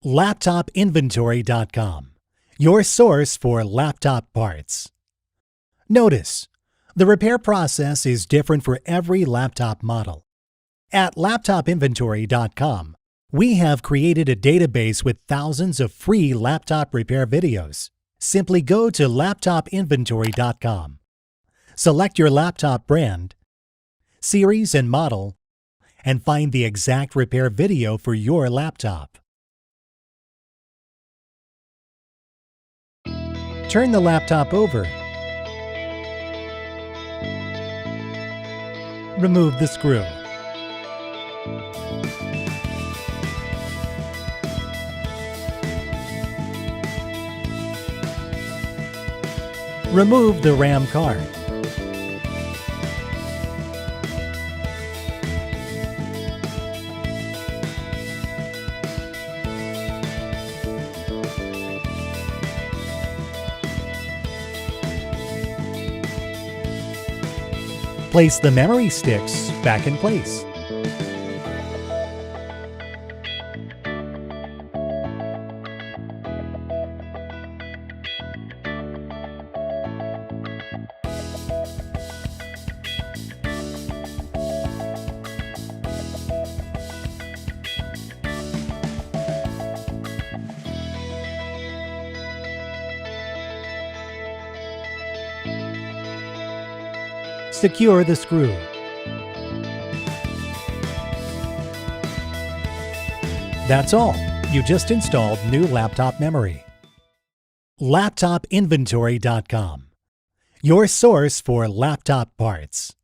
LaptopInventory.com, your source for laptop parts. Notice, the repair process is different for every laptop model. At LaptopInventory.com, we have created a database with thousands of free laptop repair videos. Simply go to LaptopInventory.com, select your laptop brand, series and model, and find the exact repair video for your laptop. Turn the laptop over. Remove the screw. Remove the RAM card. Place the memory sticks back in place. Secure the screw. That's all. You just installed new laptop memory. LaptopInventory.com, your source for laptop parts.